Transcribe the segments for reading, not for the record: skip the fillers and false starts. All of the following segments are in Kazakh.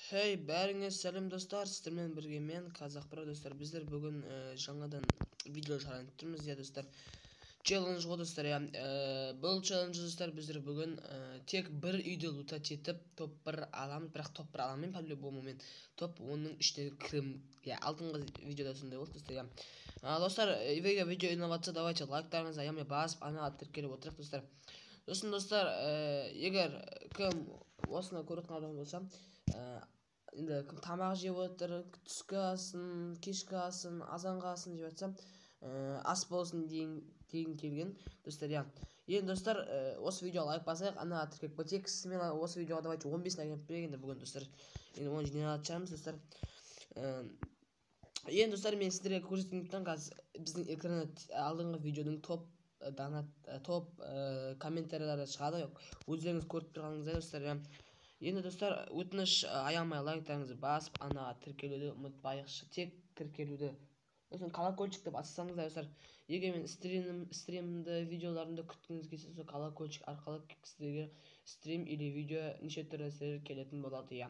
Hey, бәріңе сәлем достар, сіздермен бірге мен Қазақпро достар. Біздер бүгін жаңадан видео шығарып тұрмыз, иә достар. Челлендж ғой достар, иә. Бұл челлендж достар, біздер бүгін тек бір үйді лутать етіп, топ 1 аламыз, бірақ топ 1 аламын по-любому мен. Топ 10-ның ішіне кірім. Я, алдыңғы видеода сондай болды достар, иә. Достар, видео инновация, давайте лайктарыңызды аямай басып, анаға тіркеліп отырайық достар. Сосын достар, егер кім осыны көретін адам болса, енді кім тамақ жеп отыр, түскі асын, кешкі асын, азанғы асын жеп жатса, ас болсын деген келген достар, иә. Енді достар, осы видеоға лайк басайық, ана тіркеп кетейік. Мен осы видеоға давайте 15 лайк берейік енді бүгін достар. Енді оны жинап жатырмыз достар. Енді достар, мен сіздерге көрсететіндіктен қазір біздің экранда алдыңғы видеоның топ комментарийлері шығады. Өздеріңіз көріп тұрғаныңыздай достар, иә. Енді достар, өтініш аямай лайктарыңызды басып, анаға тіркелуді ұмытпайықшы, тек тіркелуді. Сосын колокольчик деп бассаңыздар достар. Егер мен стримімді, видеоларымды күткіңіз келсе, сол колокольчик арқылы сіздерге стрим или видео неше түрлі сіздерге келетін болады, иә.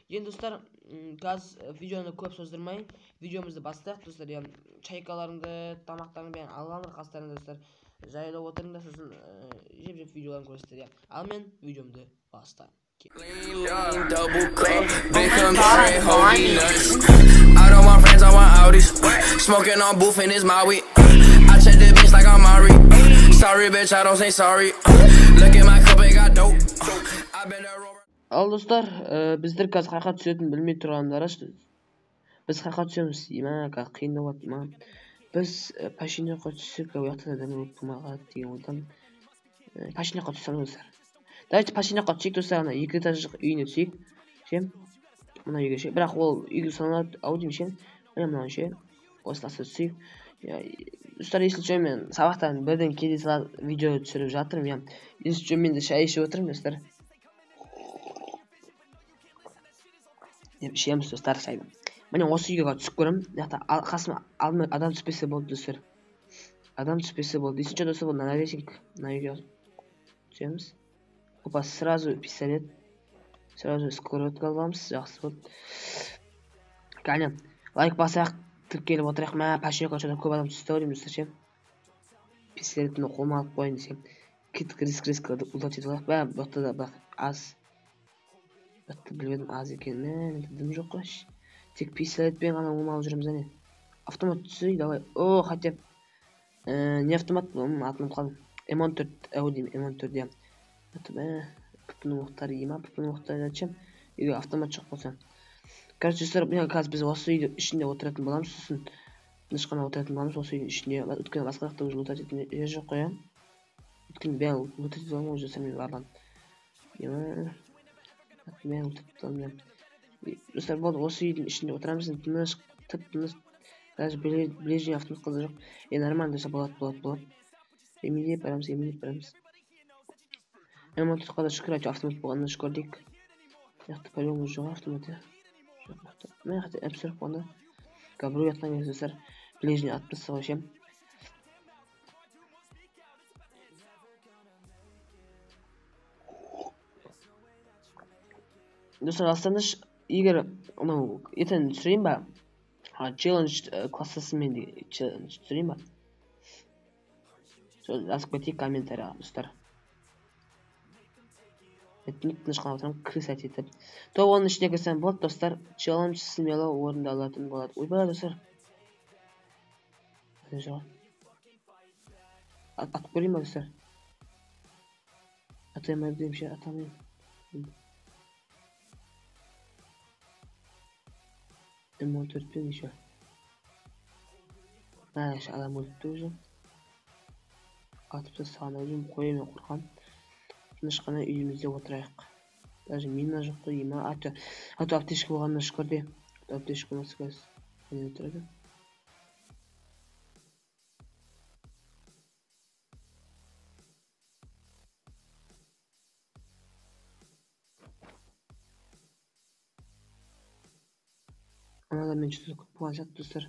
Енді достар, қазір видеоны көп создырмай, видеомызды бастайық достар, иә. Чайкаларыңды, тамақтарыңды бәрін алғандар қастарыңды достар. Жайлы отырыңдар, сосын жеп видеоларын көресіздер, иә. Ал мен видеомды бастаймын. Double click, become straight, holding nuts. I don't want friends, I want Audis. Smoking on booth and it's Maui. I check the bitch like I'm Mari. Sorry bitch, I don't say sorry. Look at my cup, it got dope. I've been a rover. Ал достар, біздер қазір қайқа түсетінін білмей тұрғандары, біз қайқа түсеміз, қазір қиын болады ма? Біз пашинеққа түссек, уақытта да өліп тұрмаға деген ойдан пашинеққа түссек достар. Давайте пашинеққа түсейік достар, ана 2 этаждық үйіне түсейік. Ше? Мына үйге ше. Бірақ ол үйге саналады, ау деймін ше. Мына мынау ше. Осы тасқа түсейік. Достар, есіл жөн мен сабақтан бірден келе салып видео түсіріп жатырмын, иә. Есіл жөн мен де шай ішіп отырмын достар. Ішеміз достар шайды. Міне осы үйге түсіп көремін. Қасыма алдыма адам түспесе болды достар. Адам түспесе болды. Есінші достар, бұл навесинг. Мына үйге түсеміз. Опа, сразу пистолет. Сразу скоротка аламыз. Жақсы болды. Кәне, лайк басайық, тіркеліп отырайық. Мә, пашинеққа шода көп адам түсті деймін достар ше. Пистолетімді қолыма алып қойын десем. Риск ұлдат етіп алайық. Бә, бұқты да бірақ аз. Бұқты білмедім аз екен. Мә, дым жоқ қой. Тек пистолетпен ғана оңып алып жүреміз, әне. Автомат түсейік, давай. О, хотя не автомат, атылып қалдым. М14, ау деймін, М14 деймін. Пүпінің оқтары ема, пүпінің оқтары жатшам. Үйге автомат жоқ болса. Короче, қазір біз осы үйдің ішінде отыратын боламыз, сосын тыныш қана отыратын боламыз осы үйдің ішінде. Өткені басқа жақта уже лутать ететін жер жоқ қой, өткені бәрін лутать етіп аламын уже сәлмен барлан. Бәрін лутать етіп аламын. Достар, болды, осы үйдің ішінде отырамыз, тыныш, тып-тыныш. Даже ближний автомат қалды жоқ. Нормально десе болады. Емелеп барамыз. М14 қада шүкір, автомат болғанына шүкір дейік. Яқты по-любому жоқ автомат, я. Мен хотя М40 болғанда. Біреу жатқан кезде достар, ближний атып тастауға шем. Достар, алсаңыз, егер анау ертең түсірейін ба? Челлендж классасымен челлендж түсірейін ба? Жазып кетейік комментарияға достар. Тыныш қана отырамын, крысать етіп. Топ 10-ның ішіне кірсем болады достар. Челлендж смело орындалатын болады. Ойбай достар. Атып көрейін ба достар? Атаймай деймін ше, атамайым. М14-пен еще. Адам өліпті уже. Атып тастаған өзім қойымен қорқам. Тыныш қана үйімізде отырайық. Даже мина жоқ қой, ема. Аты аптешкі болғанына шүкір де. Аптешкі болмасы көз. Әне отырады. Анада мен что-то көп болған сияқты достар.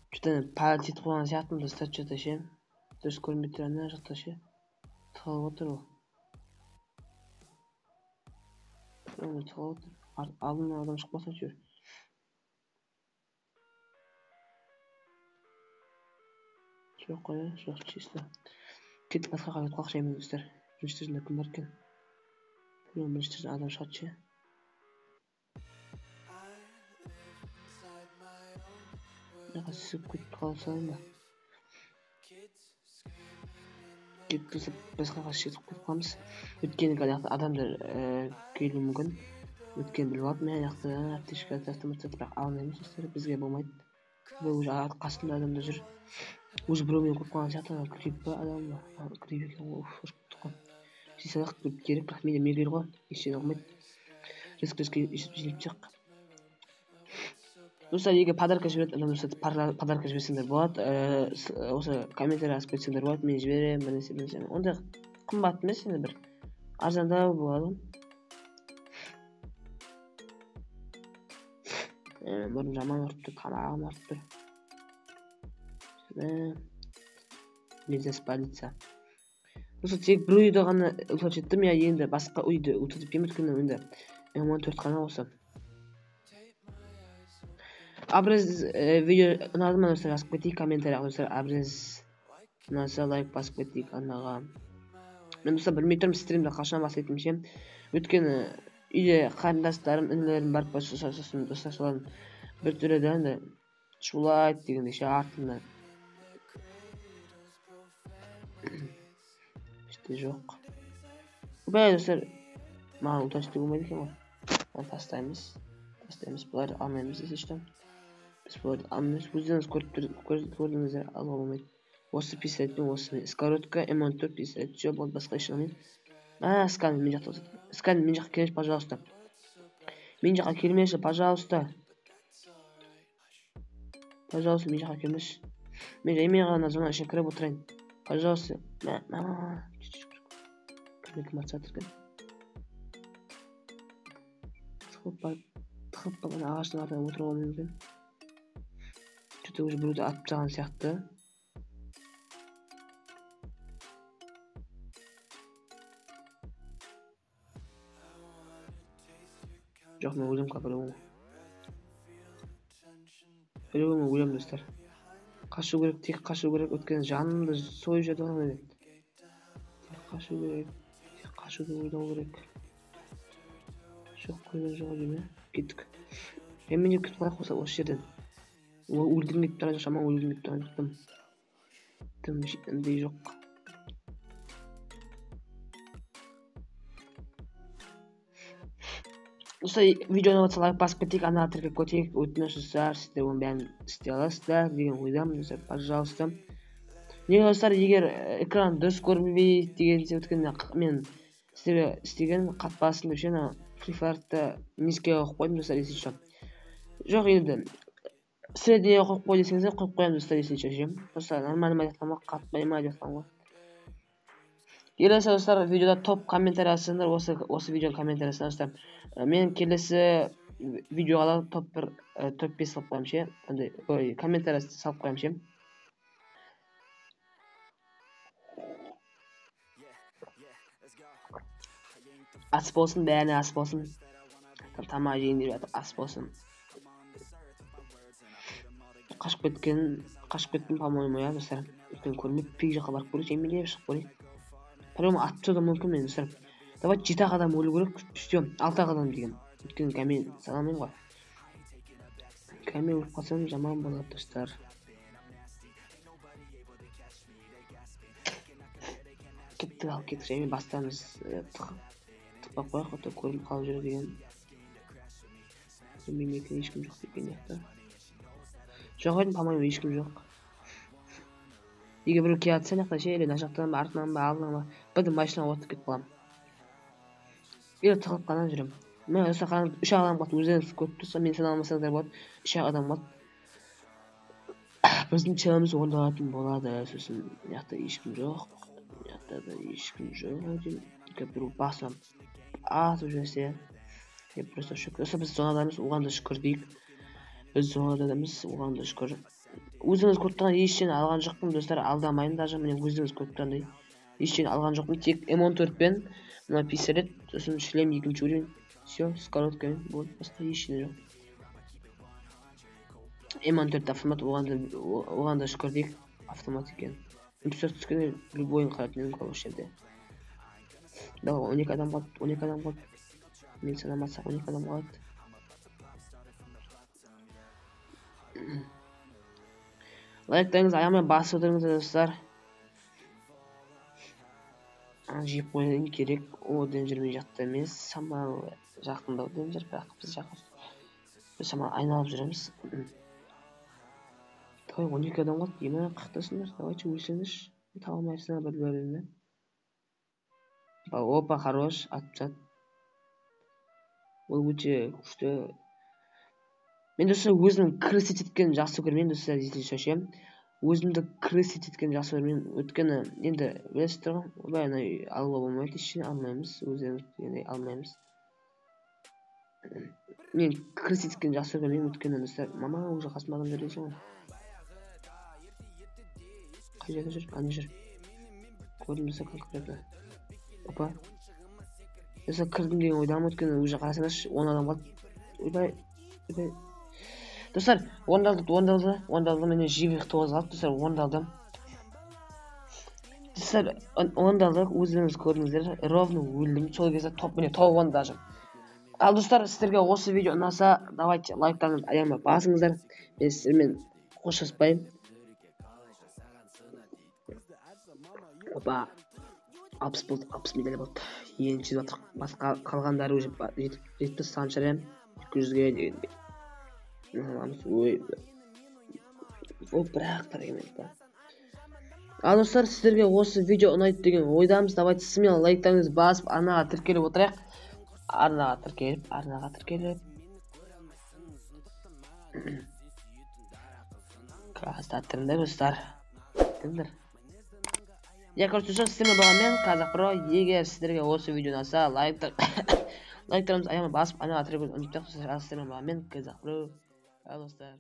Что-то пәлт етіп қойған сияқтым достар, что-то ше. Дұрыс көрінбей тұр, ана жақта ше. Тығылып отыр ол. Алдынан адам шықпаса жүр. Жоқ қой, жоқ чисто. Кетіп басқа қағат қалқышаймын достар. Бірінші түрінде кім бар екен? Бірінші түрінде адам шығады ше. Сізіп кетіп қалсайын ба? Кетіп тұрсып басқа қағат жетіп кетіп қаламыз. Өткені адамдар келу мүмкін. Өткен біліп алып, мен аяқты аптешка автоматты бірақ алынаймыз достар. Бізге болмайды. Бұл уже қасында адамдар жүр. Уже біреумен көп қалған сияқты кіріп па адам ба? Кіріп екен ғой. Жесақ керек, бірақ менде мегер ғой. Ештеңе болмайды. Реск жинап жақ. Достар, егер подарка жібереді, адамдар подарка жіберсеңдер болады. Осы комментарий жазып кетсеңдер болады, мен жіберемін, бірнәрсе. Ондай қымбат емес, енді бір арзандау болады. Бұрын жаман ұрып тұр, тамағым ұрып тұр. Нельзя спалиться. Осы тек бір үйді ғана ұлтат жеттім, я енді басқа үйді ұлтатып кем өткеннен енді М14 қана осы. Абрез видео ұнады ма достар, жазып кетейік комментарияға достар. Абрез ұнаса лайк басып кетейік анаға. Мен достар білмей тұрмын стримді қашан бастайтын ше. Өткені үйде қарындастарым, інілерім барып сосын достар соларын бір түрі де енді шулайды дегенде ше артында. Іште жоқ. Бәй достар, маған ұлташты болмайды екен ғой. Тастаймыз, бұлар алмаймыз десе что. Біз бұларды алмаймыз, өздеріңіз көрдіңіздер, алуға болмайды. Осы пистолетпен, осы скоротка, М14 пистолет, жоқ болды, басқа ешін алмайды. Скан мен жақта отырды. Скан мен жаққа келмеші, пожалуйста. Мен жаққа келмеші, пожалуйста. Пожалуйста, мен жаққа келмеші. Мен жаймен ғана зона ішіне кіріп отырайын. Пожалуйста. Кім атсатыр екен? Тықып баған ағаштың артына отыруға мүмкін. Что-то уже біреуді атып тастаған сияқты. Жоқ, мен өлем біреуің. Біреуің өлем достар. Қашу керек, тек қашу керек. Өткен жанымды сойып жеді ғана деді. Тек қашу керек. Тек қашуды ойлау керек. Жоқ, қойған жоқ деме. Кеттік. Мен де күтіп қалайық осы жерден. Өлдірмейіп тұрған жоқ, шаман өлдірмейіп тұрған жоқтым. Тым життімдей жоқ. Осы видеоны отса лайк басып кетейік, ана атырға көтейік, өтініш достар, сіздер оның бәрін істей аласыздар деген ойдамын достар, пожалуйста. Неге достар, егер экран дұрыс көрмейді деген өткенде мен сіздерге істеген қатпасын деп ше, Free Fire'ды низкіге қойып қойдым достар, есінше. Жоқ енді, среднее қойып қой десеңіздер, қойып қоямын достар, есінше ше. Достар, нормально ма жатқан ма, қатпай ма жатқан ғой. Келесі достар, видеода топ комментарий жазсаңдар, осы видеоның комментарий жазсаңдар достар. Мен келесі видеоға топ 5 салып қоямын ше. Комментарий салып қоямын ше. Ас болсын, бәріне ас болсын. Тамақ жейін деп жатыр, ас болсын. Қашып кеткен, по-моему, я достар. Өткен көрмеп, пик жаққа барып көрейік, жемелеп шығып көрейік. Прямо атты да мүмкін мен достар. Давайте 7 адам өлу керек, ждем 6 адам деген. Өткен кәмен саламын ғой. Кәмен өліп қалсам жаман болады достар. Кеттік ал, кеттік және бастамыз тықпақ қояқ, ота көрініп қалып жүр деген. Мен екен ешкім жоқ деген яқты. Жоқ ойдың, по-моему, ешкім жоқ. Егер біреу келе атса жақта ше, или нашақтан ба, артынан ба, алдынан ба, бірдің машинаға отып кетіп қалам. Или тығылып қана жүрем. Мен осы қанып 3 адам қалды, өздеріңіз көріп тұрса, мен сан алмасаңыздар болады, 3 адам қалды. Біздің челіміз орындалатын болады, сосын жақта ешкім жоқ. Жақта да ешкім жоқ. Біреу басынан атып жүрсе, просто шүкір. Осы біз зонадамыз, оған да шүкір дейік. Біз зонадамыз, оған да шүкір. Өзіңіз көріп тұрған ештеңе алған жоқпын достар, алдамайын даже, мен өзіңіз көріп тұрғандай ештеңе алған жоқпын, тек М14 пен мына пистолет, сосын шлем екінші уровень. Все, с короткой, вот, басқа ешкім жоқ. M14 автомат, оған да шүкір дейік, автомат екен. M4 түскенде любойын қаратын едім короче жерде. Давай, 12 адам қалды. Мен санамасақ 12 адам қалады. Лайктарыңызды аямай басып отырыңыздар достар. Жеп қойған керек. О, Денджер мен жақта емес, шамалы жақындау Денджер, бірақ біз жақын. Біз шамалы айналып жүреміз. Давай, 12 адам қалды. Емін қақтасыңдар. Давайте өлсеңдерші. Таба алмайсыңдар бір-біріне. Опа, хорош, атып жат. Ол өте күшті. Мен достар өзімнің крысет еткен жақсы көрмеймін достар, есіне шашем. Өзімді крысет еткен жақсы көрмеймін. Өткені енді білесіздер ғой, бәріне алуға болмайды, ешкіне алмаймыз, өздеріңіз алмаймыз. Мен крысет еткен жақсы көрмеймін, өткені достар. Мама, уже қасым адамдар дейсің ғой. Қай жерде жүр? Аны жүр. Көрдім достар конкретно. Опа. Достар кірдім деген ойдамын, өткені уже қарасаңдаршы, 10 адам қалды. Ойбай. Достар, ондалды, менен живых 9 қалды, достар, ондалды. Достар, ондалды, өздеріңіз көрдіңіздер, ровно өлдім, сол кезде топ ондалды даже. Ал достар, сіздерге осы видео ұнаса, давайте лайктарыңызды аямай басыңыздар. Мен сіздермен қоштаспаймын. Опа, 60 болды, 60 медаль болды. Енді жетіп жатыр. Басқа қалғандары уже жетті саншарым. 200-ге дегенде. Ой, бірақ тараймен. Ал достар, сіздерге осы видео ұнайды деген ойдамыз. Давайте смело лайктарыңызды басып, арнаға тіркеліп отырайық. Арнаға тіркеліп. Қазақтырыңдар достар. Я, короче, сіздермен болғанмен Қазақ-Про. Егер сіздерге осы видео ұнаса, лайктарымызды аямай басып, арнаға тіркеліп отырайық. Сіздермен болғанмен Қазақ-Про. Ал достар.